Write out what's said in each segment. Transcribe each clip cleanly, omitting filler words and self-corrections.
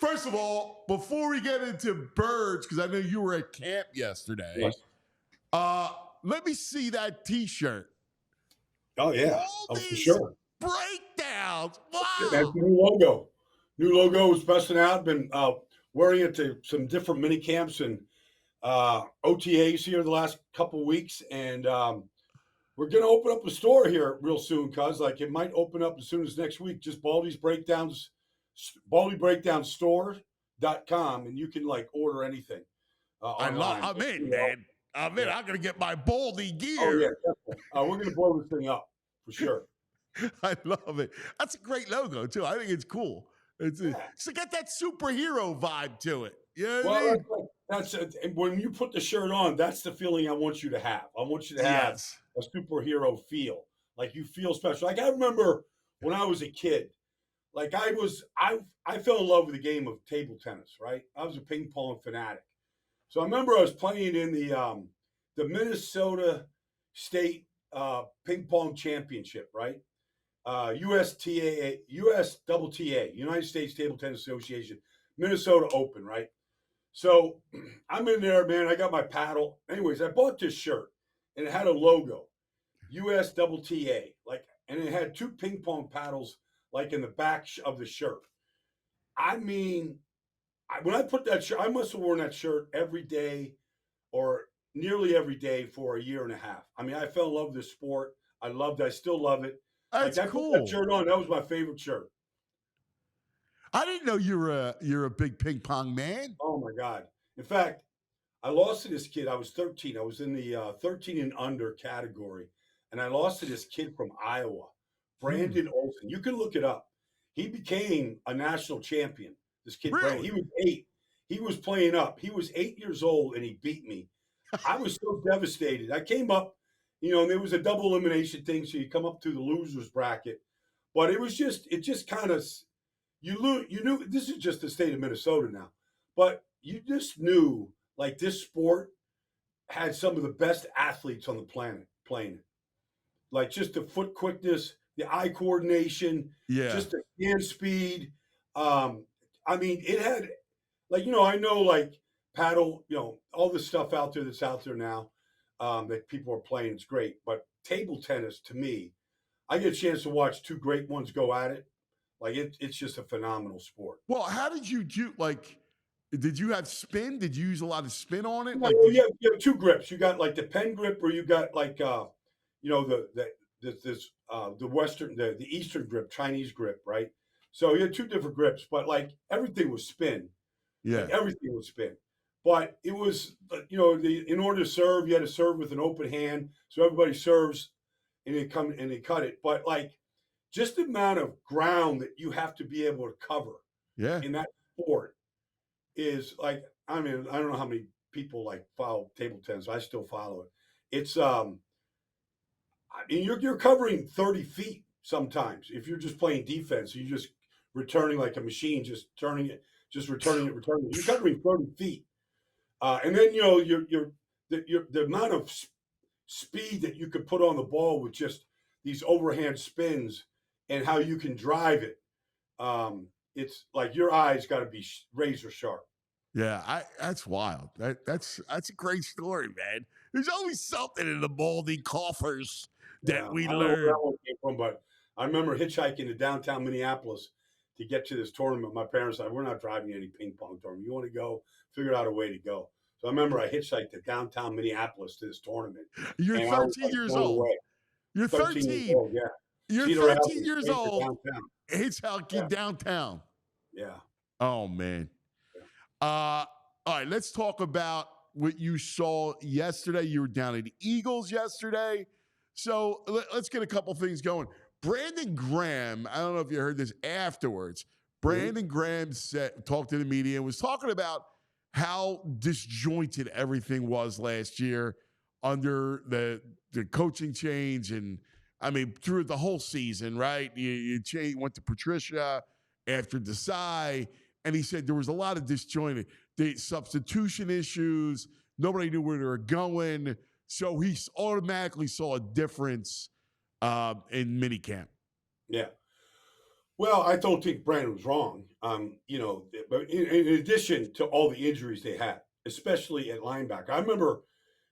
First of all, before we get into birds, because I know you were at camp yesterday, Yes. let me see that T-shirt. Oh, yeah. All Oh, for these sure. breakdowns. That's Wow. the new logo. New logo is busting out. Been wearing it to some different mini camps and OTAs here the last couple of weeks. And we're going to open up a store here real soon, cuz like it might open up as soon as next week. Just Baldy's Breakdowns, BaldyBreakdownStore.com, and you can like order anything online. I'm in, man. I'm in. Yeah. I'm going to get my Baldy gear. Oh, yeah, definitely. We're going to blow this thing up for sure. I love it. That's a great logo, too. I think it's cool. So get that superhero vibe to it. You know what I mean? That's and when you put the shirt on, that's the feeling I want you to have. I want you to have a superhero feel, like you feel special. Like I remember when I was a kid, like I fell in love with the game of table tennis. Right, I was a ping pong fanatic. So I remember I was playing in the Minnesota State ping pong championship. Right, USTA, United States Table Tennis Association, Minnesota Open, right? So I'm in there, man. I got my paddle. Anyways, I bought this shirt and it had a logo, USTA, like, and it had two ping pong paddles like in the back of the shirt. I mean, when I put that shirt, I must have worn that shirt every day or nearly every day for a year and a half. I mean, I fell in love with this sport. I loved it. I still love it. That's like I cool. put that shirt on. That was my favorite shirt. I didn't know you're a big ping pong man. Oh my God! In fact, I lost to this kid. I was 13. I was in the 13 and under category, and I lost to this kid from Iowa, Brandon Olson. You can look it up. He became a national champion. This kid, Really? Brandon, he was 8. He was playing up. He was 8 years old, and he beat me. I was so devastated. I came up, and there was a double elimination thing, so you come up to the losers bracket. But it just kind of you knew this is just the state of Minnesota now, but you just knew like this sport had some of the best athletes on the planet playing it. Like just the foot quickness, the eye coordination, just the hand speed. I mean, it had I know like paddle, all the stuff out there that's out there now that people are playing. It's great, but table tennis to me, I get a chance to watch two great ones go at it. Like it's just a phenomenal sport. Well, how did you do? Like, did you have spin? Did you use a lot of spin on it? Like, you have two grips. You got like the pen grip, or you got like the Eastern grip, Chinese grip, right? So you had two different grips, but like everything was spin. Yeah, like, everything was spin. But it was in order to serve, you had to serve with an open hand, so everybody serves and they cut it. But like just the amount of ground that you have to be able to cover in that sport is like, I mean, I don't know how many people like follow table tennis. I still follow it. It's I mean, you're covering 30 feet sometimes if you're just playing defense. You're just returning like a machine, just returning it. You're covering 30 feet, and then the amount of speed that you could put on the ball with just these overhand spins and how you can drive it. It's like your eyes got to be razor sharp. Yeah, that's wild. That's a great story, man. There's always something in the Baldy coffers that we I don't know where learn. that one came from, but I remember hitchhiking to downtown Minneapolis to get to this tournament. My parents said, "We're not driving any ping pong tournament. You want to go? Figure out a way to go." So I remember I hitchhiked to downtown Minneapolis to this tournament. You're 13 years old. You're 13 years old, yeah. You're Cedar 13 years old. Downtown. Hitchhiking downtown. Yeah. Oh man. All right, let's talk about what you saw yesterday. You were down at the Eagles yesterday. So let's get a couple things going. Brandon Graham, I don't know if you heard this afterwards. Brandon Graham talked to the media and was talking about how disjointed everything was last year under the coaching change. And I mean, through the whole season, right? You went to Patricia after Desai. And he said there was a lot of disjointed, the substitution issues. Nobody knew where they were going. So he automatically saw a difference in minicamp. Yeah. Well, I don't think Brandon was wrong. But in addition to all the injuries they had, especially at linebacker, I remember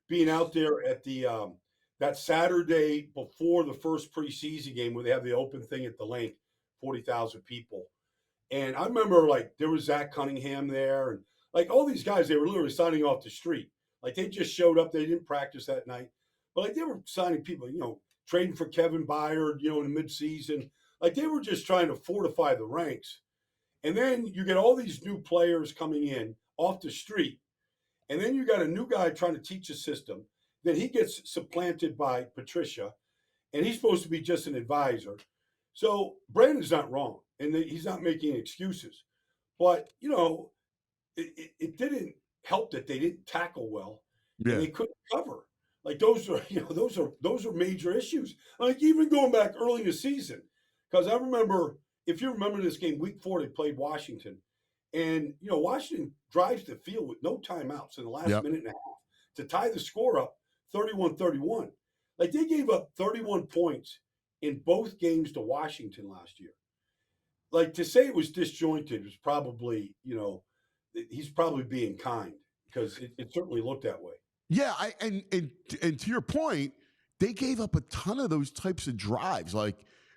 being out there at the that Saturday before the first preseason game where they have the open thing at the link, 40,000 people. And I remember like there was Zach Cunningham there and like all these guys, they were literally signing off the street. Like they just showed up, they didn't practice that night. But like they were signing people, trading for Kevin Byard, in the midseason. Like they were just trying to fortify the ranks. And then you get all these new players coming in off the street. And then you got a new guy trying to teach a system. Then he gets supplanted by Patricia, and he's supposed to be just an advisor. So Brandon's not wrong, and he's not making excuses. But it didn't help that they didn't tackle well, and Yeah. they couldn't cover. Like those are those are major issues. Like even going back early in the season, because I remember if you remember this game, week 4 they played Washington, and Washington drives the field with no timeouts in the last Yep. minute and a half to tie the score up 31-31. Like they gave up 31 points in both games to Washington last year. Like to say it was disjointed was probably, he's probably being kind because it certainly looked that way. Yeah, and to your point, they gave up a ton of those types of drives. And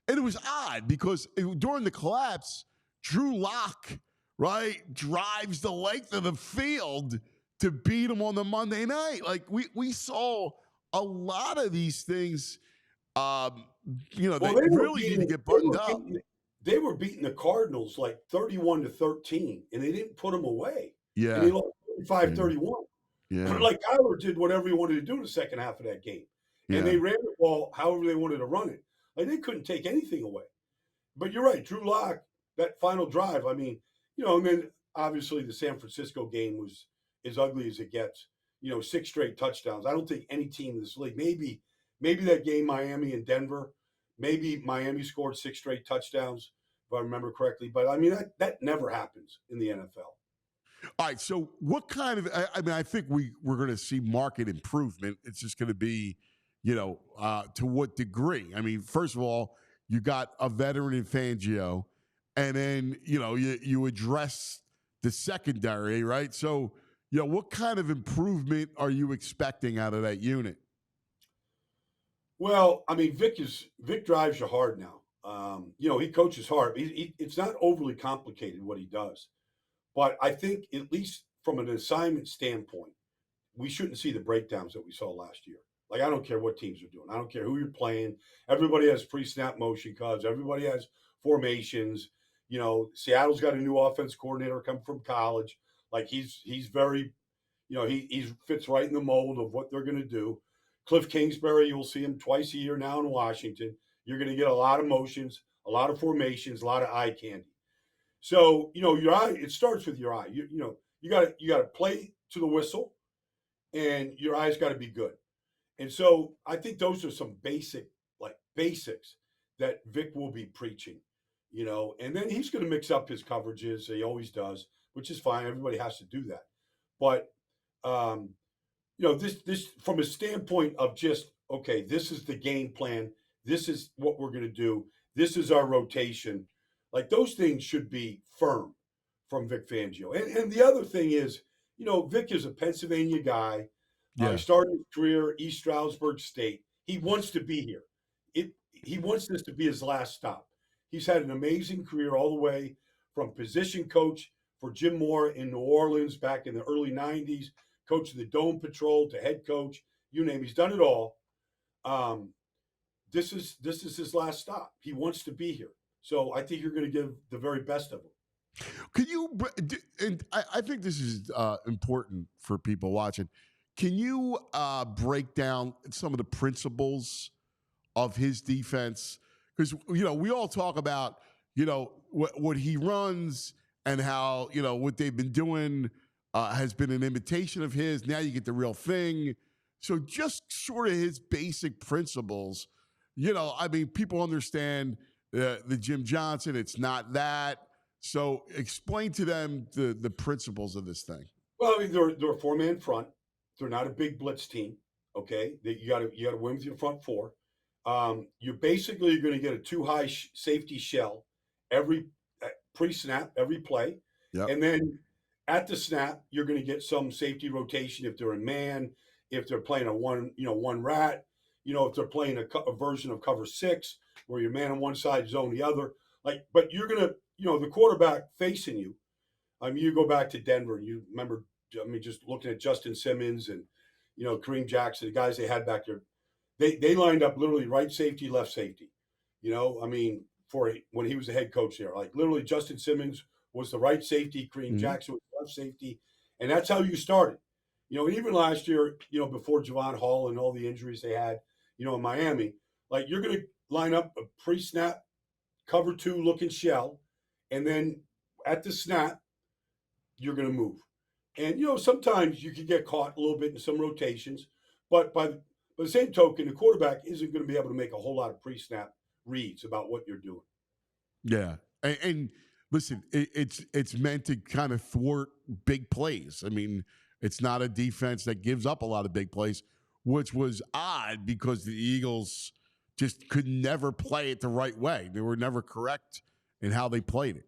it was odd because during the collapse, Drew Lock, right, drives the length of the field to beat them on the Monday night. Like we saw a lot of these things, Well, that really need to get buttoned up. They were beating the Cardinals like 31-13, and they didn't put them away. And Yeah, they lost 35-31. yeah, Like Kyler did whatever he wanted to do in the second half of that game. And yeah. they ran the ball however they wanted to run it. Like they couldn't take anything away. But you're right, Drew Lock, that final drive, I mean, and then obviously the San Francisco game was as ugly as it gets. 6 straight touchdowns. I don't think any team in this league, maybe that game Miami and Denver, maybe Miami scored 6 straight touchdowns, if I remember correctly. But I mean that never happens in the NFL. All right. So, what kind of? I mean, I think we're going to see market improvement. It's just going to be, to what degree? I mean, first of all, you got a veteran in Fangio, and then you address the secondary, right? So, what kind of improvement are you expecting out of that unit? Well, I mean, Vic drives you hard now. He coaches hard. It's not overly complicated what he does. But I think, at least from an assignment standpoint, we shouldn't see the breakdowns that we saw last year. Like, I don't care what teams are doing. I don't care who you're playing. Everybody has pre-snap motion cards. Everybody has formations. Seattle's got a new offense coordinator coming from college. Like, he's very, he fits right in the mold of what they're going to do. Cliff Kingsbury, you'll see him twice a year now in Washington. You're going to get a lot of motions, a lot of formations, a lot of eye candy. So, your eye, it starts with your eye. You got to play to the whistle, and your eyes got to be good. And so I think those are some basics that Vic will be preaching, and then he's going to mix up his coverages. He always does, which is fine. Everybody has to do that. But, this from a standpoint of just, okay, this is the game plan. This is what we're going to do. This is our rotation. Like those things should be firm from Vic Fangio. And the other thing is, Vic is a Pennsylvania guy. Yeah. He started his career East Stroudsburg State. He wants to be here. He wants this to be his last stop. He's had an amazing career all the way from position coach for Jim Moore in New Orleans back in the early 90s, coach of the Dome Patrol to head coach, you name it. He's done it all. This is his last stop. He wants to be here. So I think you're going to give the very best of him. Could you, and I think this is important for people watching. Can you break down some of the principles of his defense? Because, we all talk about, what he runs and how, what they've been doing has been an imitation of his. Now you get the real thing. So just sort of his basic principles, I mean, people understand the Jim Johnson. It's not that. So explain to them the principles of this thing. Well, I mean, they're a 4-man front. They're not a big blitz team. Okay, you got to win with your front four. You're basically going to get a 2 high safety shell, every pre-snap, every play. Yep. And then at the snap, you're going to get some safety rotation if they're in man, if they're playing a one rat, if they're playing a version of cover 6 where you're man on one side, zone the other. But you're going to, the quarterback facing you. I mean, you go back to Denver, you remember, just looking at Justin Simmons and, Kareem Jackson, the guys they had back there, they lined up literally right safety, left safety. For when he was the head coach there, like literally Justin Simmons was the right safety, Kareem Jackson was the left safety, and that's how you started. Even last year, before Javon Hall and all the injuries they had, in Miami, like you're going to line up a pre-snap cover 2 looking shell, and then at the snap, you're going to move. And sometimes you can get caught a little bit in some rotations, but by the same token, the quarterback isn't going to be able to make a whole lot of pre-snap reads about what you're doing. Yeah, and listen, it's meant to kind of thwart big plays. I mean, it's not a defense that gives up a lot of big plays, which was odd because the Eagles just could never play it the right way. They were never correct in how they played it.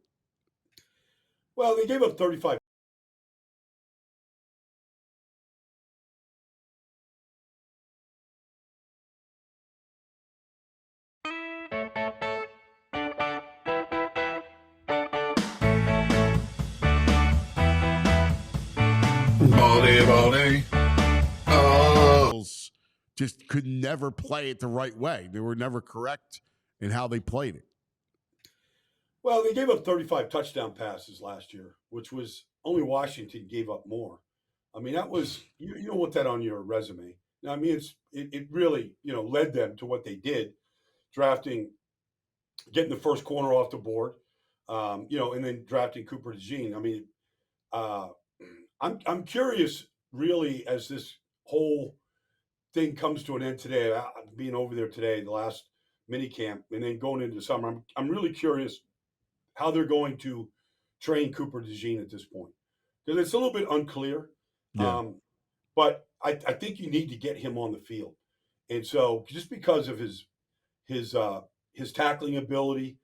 Well, they gave up 35. Baldy. Oh. Just could never play it the right way. They were never correct in how they played it. Well, they gave up 35 touchdown passes last year, which was only Washington gave up more. I mean, that was you don't want that on your resume. Now, I mean, it really led them to what they did, getting the first corner off the board, and then drafting Cooper DeJean. I mean, I'm curious, really, as this whole thing comes to an end today. Being over there today, the last mini camp, and then going into the summer, I'm really curious how they're going to train Cooper DeJean at this point, because it's a little bit unclear. Yeah. But I think you need to get him on the field, and so just because of his tackling ability,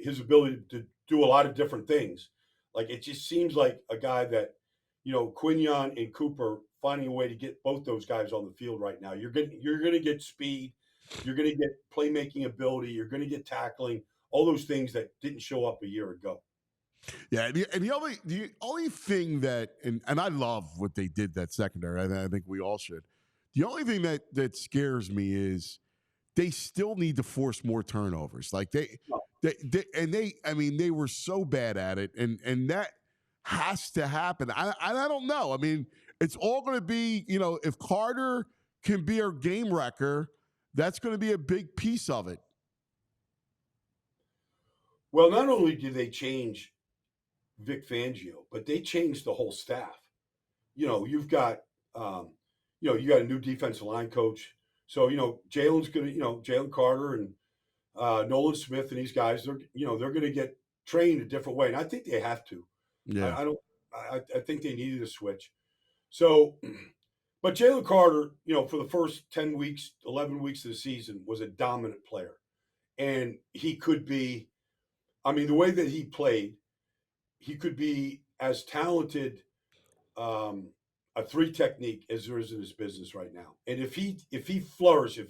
his ability to do a lot of different things, like it just seems like a guy that Quinion and Cooper finding a way to get both those guys on the field right now. You're going to get speed, you're going to get playmaking ability, you're going to get tackling, all those things that didn't show up a year ago. Yeah, and the only thing that and I love what they did that secondary. I think we all should. The only thing that scares me is they still need to force more turnovers. Like they were so bad at it, and that has to happen. I don't know. I mean, it's all going to be if Carter can be our game wrecker, that's going to be a big piece of it. Well, not only did they change Vic Fangio, but they changed the whole staff. You've got you got a new defensive line coach. So Jalen's gonna Jalen Carter and Nolan Smith and these guys they're gonna get trained a different way, and I think they have to. Yeah, I think they needed a switch. So, but Jalen Carter, for the first 10 weeks, 11 weeks of the season, was a dominant player, and he could be. I mean, the way that he played, he could be as talented a 3 technique as there is in his business right now. And if he flourishes,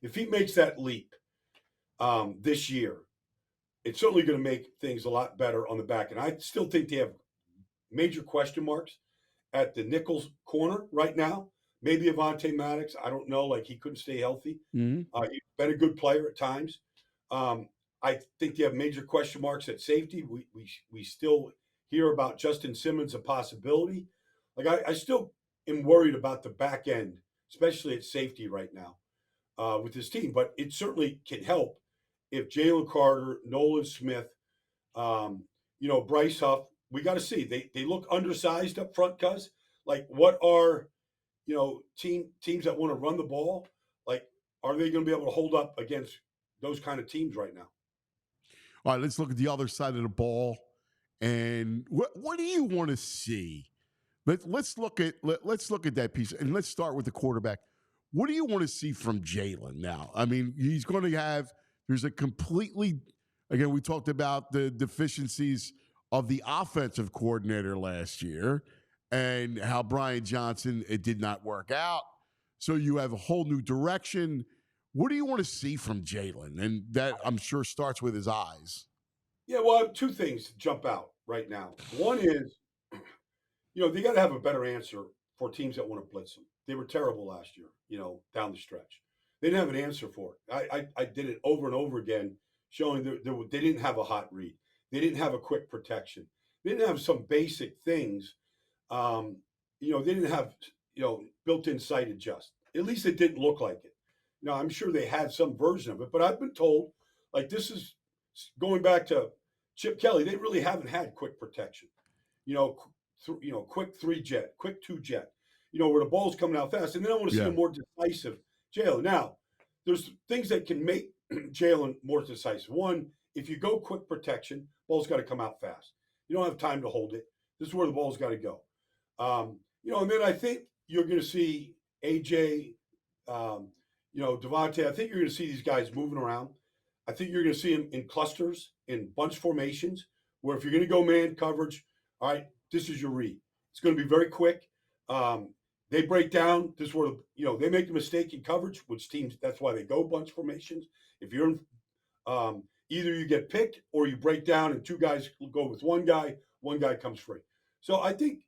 if he makes that leap this year, it's certainly going to make things a lot better on the back. And I still think they have major question marks at the nickel's corner right now. Maybe Avonte Maddox, I don't know. Like he couldn't stay healthy. He's been a good player at times. I think they have major question marks at safety. We still hear about Justin Simmons, a possibility. Like I still am worried about the back end, especially at safety right now with this team. But it certainly can help if Jalen Carter, Nolan Smith, Bryce Huff. We got to see. They look undersized up front, cuz. Like what are teams that want to run the ball? Like are they going to be able to hold up against those kind of teams right now? All right, let's look at the other side of the ball. And what do you want to see? Let's look at that piece, and let's start with the quarterback. What do you want to see from Jalen now? I mean, he's going to have there's a completely Again, we talked about the deficiencies of the offensive coordinator last year and how Brian Johnson, it did not work out. So you have a whole new direction. What do you want to see from Jalen? And that, I'm sure, starts with his eyes. Yeah, well, I have two things jump out right now. One is, they got to have a better answer for teams that want to blitz them. They were terrible last year, down the stretch. They didn't have an answer for it. I did it over and over again, showing they didn't have a hot read. They didn't have a quick protection. They didn't have some basic things. They didn't have, built-in sight adjust. At least it didn't look like it. I'm sure they had some version of it, but I've been told, like, this is going back to Chip Kelly. They really haven't had quick protection. Quick 3-jet, quick 2-jet. Where the ball's coming out fast, and then I want to see a more decisive Jalen. Now, there's things that can make Jalen more decisive. One, if you go quick protection, ball's got to come out fast. You don't have time to hold it. This is where the ball's got to go. And then I think you're going to see AJ, Devontae. I think you're going to see these guys moving around. I think you're going to see them in clusters, in bunch formations, where if you're going to go man coverage, all right, this is your read. It's going to be very quick. They break down. This is where, they make the mistake in coverage, which teams, that's why they go bunch formations. If you're in, either you get picked or you break down and two guys go with one guy comes free. So I think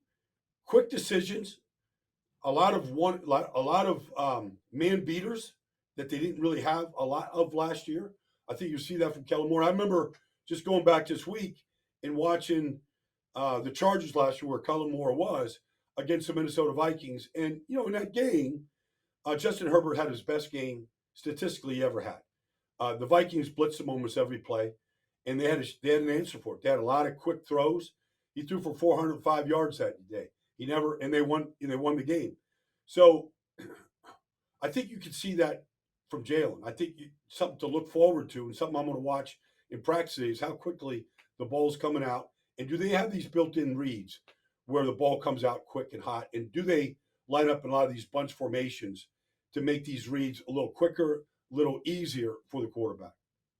quick decisions, a lot of man beaters that they didn't really have a lot of last year. I think you see that from Kellen Moore. I remember just going back this week and watching the Chargers last year where Kellen Moore was against the Minnesota Vikings. And, in that game, Justin Herbert had his best game statistically he ever had. The Vikings blitzed him almost every play, and they had an answer for it. They had a lot of quick throws. He threw for 405 yards that day. They won the game. So I think you can see that from Jalen. I think something to look forward to and something I'm going to watch in practice is how quickly the ball's coming out. And do they have these built-in reads where the ball comes out quick and hot? And do they line up in a lot of these bunch formations to make these reads a little quicker, a little easier for the quarterback?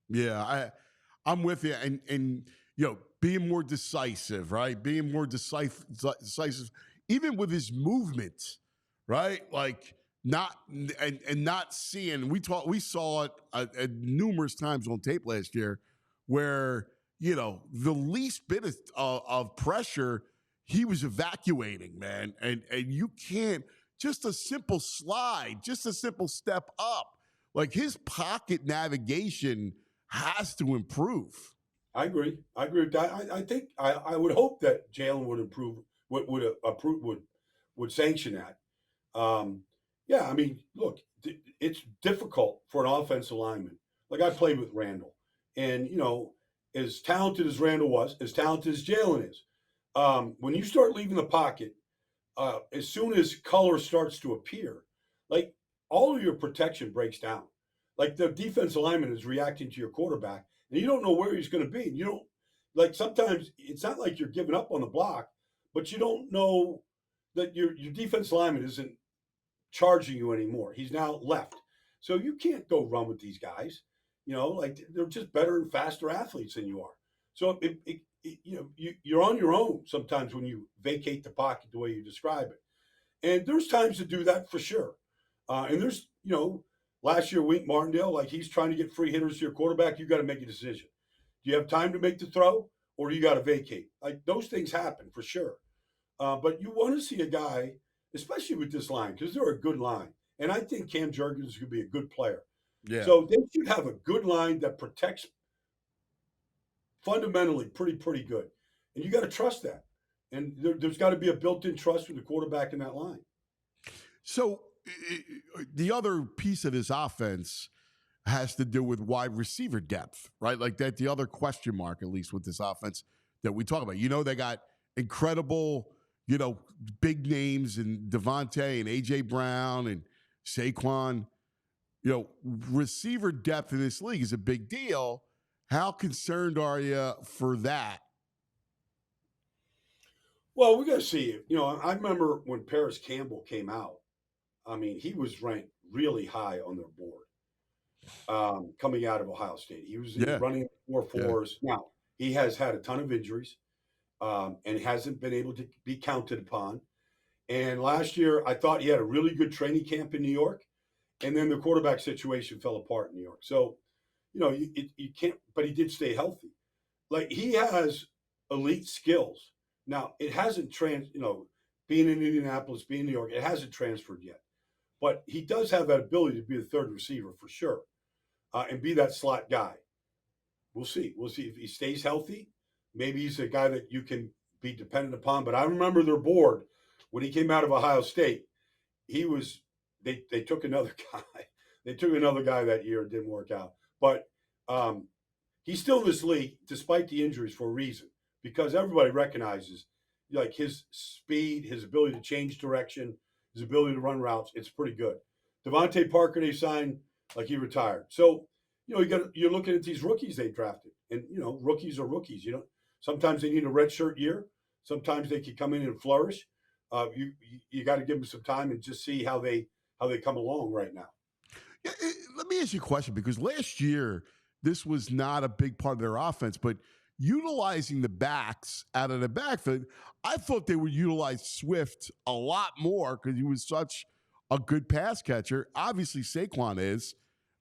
Yeah, I'm with you. And being more decisive, right? Being more decisive, even with his movement, right? Like not seeing. We saw it numerous times on tape last year, where the least bit of pressure, he was evacuating, man. And you can't, just a simple slide, just a simple step up. Like his pocket navigation has to improve. I agree with that. I think I would hope that Jalen would improve, would sanction that. Yeah, I mean, look, it's difficult for an offensive lineman. Like I played with Randall, and as talented as Randall was, as talented as Jalen is, when you start leaving the pocket, as soon as color starts to appear, like all of your protection breaks down. Like the defensive lineman is reacting to your quarterback, and you don't know where he's going to be. And you don't, like, sometimes it's not like you're giving up on the block, but you don't know that your defensive lineman isn't charging you anymore. He's now left. So you can't go run with these guys. Like they're just better and faster athletes than you are. So you're on your own sometimes when you vacate the pocket the way you describe it. And there's times to do that for sure. And there's, last year, Wink Martindale, like he's trying to get free hitters to your quarterback. You got to make a decision. Do you have time to make the throw, or do you got to vacate? Like those things happen for sure. But you want to see a guy, especially with this line, because they're a good line. And I think Cam Jurgens could be a good player. Yeah. So they should have a good line that protects fundamentally pretty good. And you got to trust that. And there's got to be a built-in trust with the quarterback in that line. So the other piece of this offense has to do with wide receiver depth, right? Like that, the other question mark, at least with this offense that we talk about. They got incredible, big names in Devontae and A.J. Brown and Saquon. Receiver depth in this league is a big deal. How concerned are you for that? Well, we got to see. I remember when Paris Campbell came out. I mean, he was ranked really high on their board. coming out of Ohio State. He was Yeah. running 4.4s. Yeah. Now, he has had a ton of injuries and hasn't been able to be counted upon. And last year, I thought he had a really good training camp in New York. And then the quarterback situation fell apart in New York. So, you can't, but he did stay healthy. Like, he has elite skills. Now, it hasn't being in Indianapolis, being in New York, it hasn't transferred yet. But he does have that ability to be the third receiver for sure and be that slot guy. We'll see. We'll see if he stays healthy. Maybe he's a guy that you can be dependent upon. But I remember their board when he came out of Ohio State. He was they took another guy. They took another guy that year. It didn't work out. But he's still in this league despite the injuries for a reason, because everybody recognizes like his speed, his ability to change direction, his ability to run routes. It's pretty good. Devontae Parker, they signed like he retired. So you're looking at these rookies they drafted, and rookies are rookies. Sometimes they need a redshirt year. Sometimes they can come in and flourish. You got to give them some time and just see how they come along right now. Yeah, let me ask you a question, because last year this was not a big part of their offense, but utilizing the backs out of the backfield, I thought they would utilize Swift a lot more because he was such a good pass catcher. Obviously, Saquon is.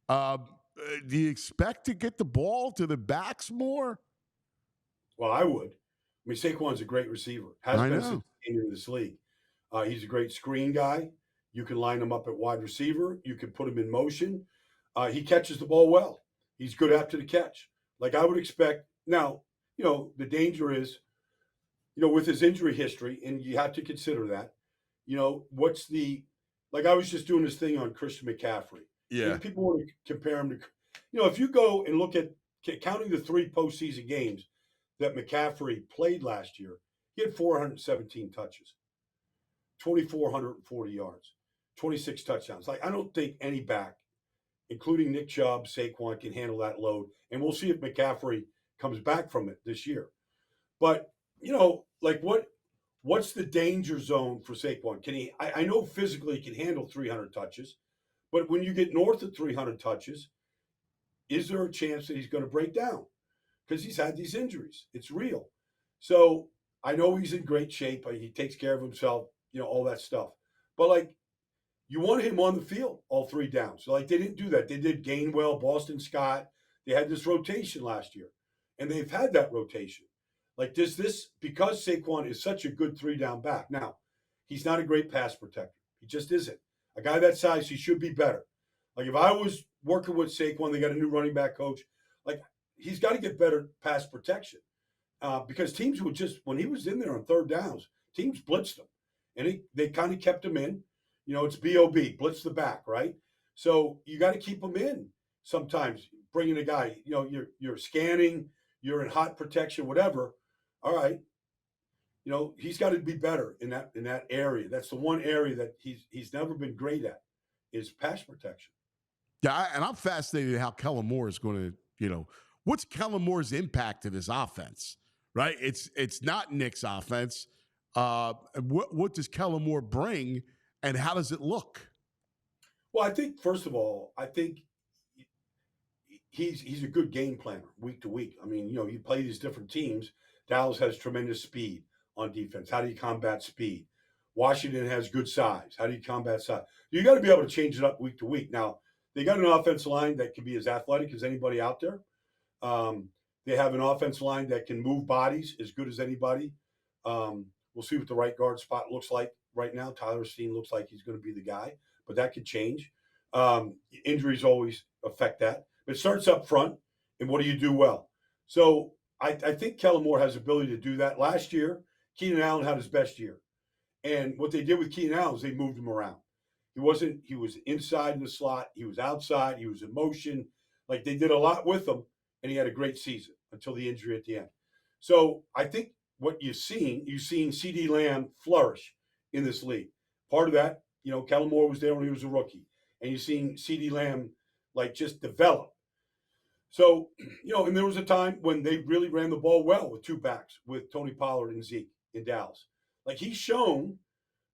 Do you expect to get the ball to the backs more? Well, I would. I mean, Saquon's a great receiver. Has been since he came into this league. He's a great screen guy. You can line him up at wide receiver. You can put him in motion. He catches the ball well. He's good after the catch. Like I would expect. Now, the danger is, with his injury history, and you have to consider that. What's like I was just doing this thing on Christian McCaffrey. Yeah. And people want to compare him to, if you go and look at counting the 3 postseason games that McCaffrey played last year, he had 417 touches, 2,440 yards, 26 touchdowns. Like, I don't think any back, including Nick Chubb, Saquon, can handle that load. And we'll see if McCaffrey comes back from it this year. But, like what's the danger zone for Saquon? Can he? I know physically he can handle 300 touches, but when you get north of 300 touches, is there a chance that he's going to break down? Because he's had these injuries. It's real. So I know he's in great shape. He takes care of himself, all that stuff. But, like, you want him on the field all 3 downs. So, like, they didn't do that. They did Gainwell, Boston Scott. They had this rotation last year, and they've had that rotation. Like, this because Saquon is such a good 3-down back. Now, he's not a great pass protector. He just isn't. A guy that size, he should be better. Like, if I was working with Saquon, they got a new running back coach, like, he's got to get better pass protection because teams would just, when he was in there on 3rd downs, teams blitzed him. And they kind of kept him in. It's B.O.B., blitz the back, right? So you got to keep him in sometimes, bringing a guy, you're scanning, you're in hot protection, whatever. All right. He's got to be better in that area. That's the one area that he's never been great at is pass protection. Yeah, and I'm fascinated how Kellen Moore is going to, what's Kellen Moore's impact to this offense, right? It's not Nick's offense. What does Kellen Moore bring, and how does it look? Well, I think, first of all, he's a good game planner week to week. I mean, you play these different teams. Dallas has tremendous speed on defense. How do you combat speed? Washington has good size. How do you combat size? You got to be able to change it up week to week. Now, they got an offensive line that can be as athletic as anybody out there. They have an offensive line that can move bodies as good as anybody. We'll see what the right guard spot looks like right now. Tyler Steen looks like he's going to be the guy, but that could change. Injuries always affect that. But it starts up front, and what do you do well? So I think Kellen Moore has the ability to do that. Last year, Keenan Allen had his best year. And what they did with Keenan Allen is they moved him around. He was inside in the slot. He was outside. He was in motion. Like, they did a lot with him, and he had a great season until the injury at the end. So I think what you've seen CeeDee Lamb flourish in this league. Part of that, Kellen Moore was there when he was a rookie. And you've seen CeeDee Lamb, like, just develop. So, and there was a time when they really ran the ball well with 2 backs, with Tony Pollard and Zeke in Dallas. Like, he's shown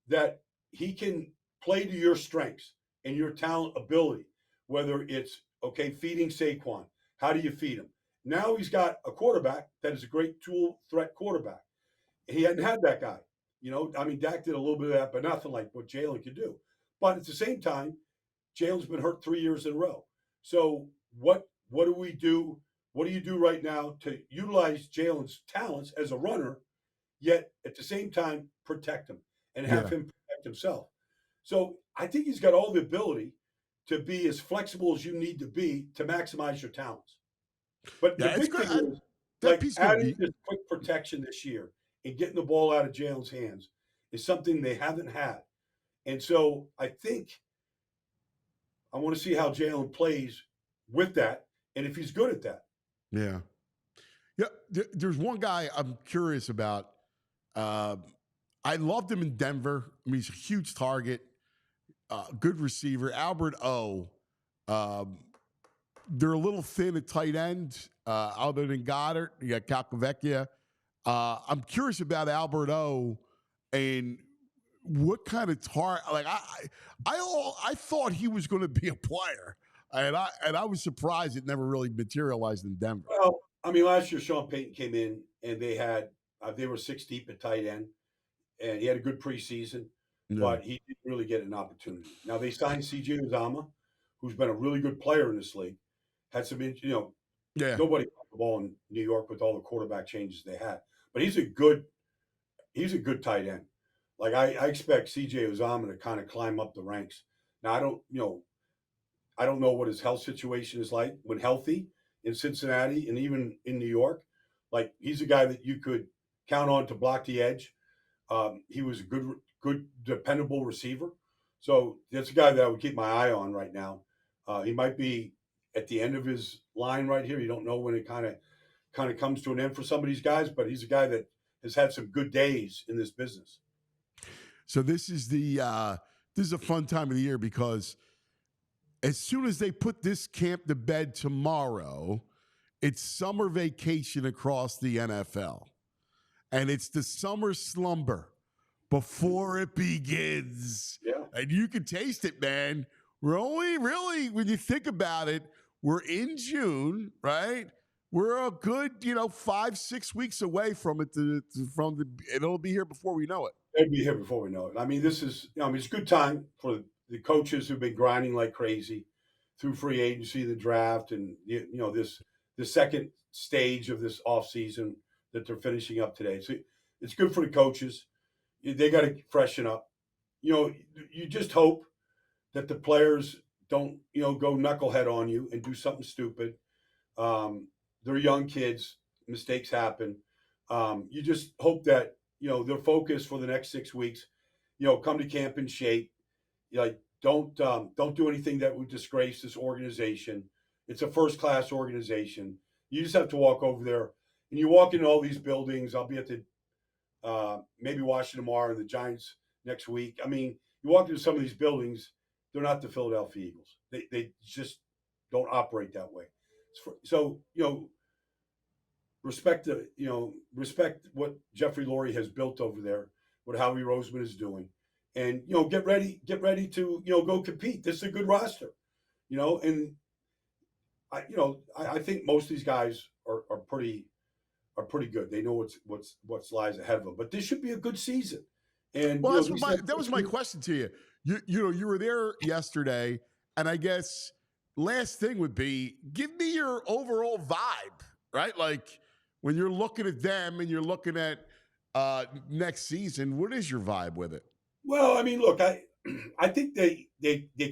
that he can play to your strengths and your talent ability, whether it's Okay, feeding Saquon. How do you feed him? Now he's got a quarterback that is a great tool threat quarterback. He hadn't had that guy. I mean, Dak did a little bit of that, but nothing like what Jalen could do. But at the same time, Jalen's been hurt 3 years in a row. So what do we do? What do you do right now to utilize Jalen's talents as a runner, yet at the same time protect him and have Yeah. him protect himself? So I think he's got all the ability to be as flexible as you need to be to maximize your talents. But the Yeah, it's big good. thing is That like piece going to adding be. this quick protection this year and getting the ball out of Jalen's hands is something they haven't had. And so I think I want to see how Jalen plays with that and if he's good at that. Yeah. Yeah. There's one guy I'm curious about. I loved him in Denver. I mean, he's a huge target, good receiver. Albert O. They're a little thin at tight end, other than Goddard. You got Calcavecchia. I'm curious about Albert O. And what kind of like I thought he was going to be a player, and I was surprised it never really materialized in Denver. Well, I mean, last year Sean Payton came in and they were 6 deep at tight end, and he had a good preseason, Yeah. but he didn't really get an opportunity. Now they signed CJ Uzama, who's been a really good player in this league. Had some, Yeah. nobody got the ball in New York with all the quarterback changes they had, but he's a good tight end. Like I expect CJ Uzama to kind of climb up the ranks. Now I don't know what his health situation is like when healthy in Cincinnati and even in New York. Like he's a guy that you could count on to block the edge. He was a good, dependable receiver. So that's a guy that I would keep my eye on right now. He might be at the end of his line right here. You don't know when it kind of comes to an end for some of these guys, but he's a guy that has had some good days in this business. So this is a fun time of the year because as soon as they put this camp to bed tomorrow, it's summer vacation across the NFL. And it's the summer slumber before it begins. Yeah. And you can taste it, man. We're only really, when you think about it, we're in June, right? We're a good, 5-6 weeks away from it. And it'll be here before we know it. It'll be here before we know it. I mean, it's a good time for the coaches who've been grinding like crazy through free agency, the draft, and the second stage of this offseason that they're finishing up today. So it's good for the coaches. They got to freshen up. You just hope that the players don't, go knucklehead on you and do something stupid. They're young kids. Mistakes happen. You just hope that, their focus for the next 6 weeks, come to camp in shape. Like, don't do anything that would disgrace this organization. It's a first-class organization. You just have to walk over there, and you walk into all these buildings. I'll be at the maybe Washington tomorrow and the Giants next week. I mean, you walk into some of these buildings, they're not the Philadelphia Eagles. They just don't operate that way. So respect what Jeffrey Lurie has built over there, what Howie Roseman is doing, and get ready to go compete. This is a good roster, and I think most of these guys are pretty good. They know what's lies ahead of them. But this should be a good season. And well, that was my question to you. You were there yesterday, and I guess last thing would be give me your overall vibe, right? Like when you're looking at them and you're looking at next season, what is your vibe with it? Well, I mean, look, I think they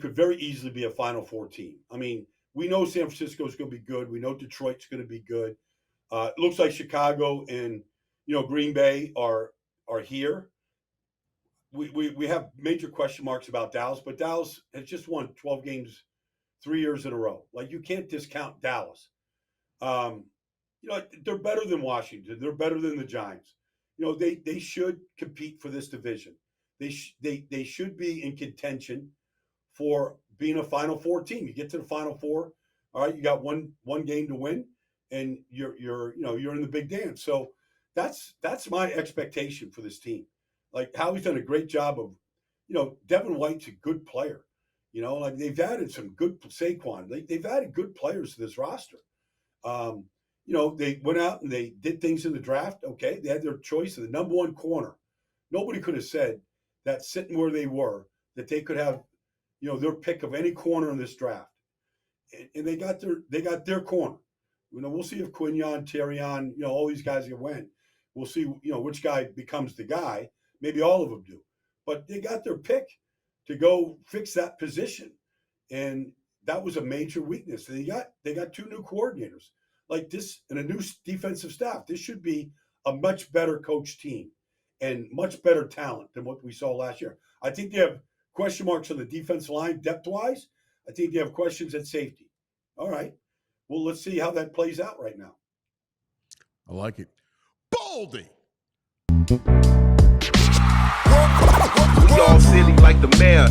could very easily be a Final Four team. I mean, we know San Francisco is going to be good. We know Detroit's going to be good. It looks like Chicago and Green Bay are here. We have major question marks about Dallas, but Dallas has just won 12 games 3 years in a row. Like, you can't discount Dallas. They're better than Washington. They're better than the Giants. They should compete for this division. They should be in contention for being a Final Four team. You get to the Final Four, all right. You got one game to win, and you're in the big dance. So that's my expectation for this team. Like, Howie's done a great job of, Devin White's a good player. Like they've added some good Saquon. They've added good players to this roster. They went out and they did things in the draft. Okay, they had their choice of the number one corner. Nobody could have said that sitting where they were, that they could have, their pick of any corner in this draft. And they got their corner. We'll see if Quinyon, Terrion, all these guys that went. We'll see, which guy becomes the guy. Maybe all of them do. But they got their pick to go fix that position. And that was a major weakness. They got two new coordinators like this and a new defensive staff. This should be a much better coach team and much better talent than what we saw last year. I think they have question marks on the defensive line depth-wise. I think they have questions at safety. All right. Well, let's see how that plays out right now. I like it. Baldy! We all silly like the mayor.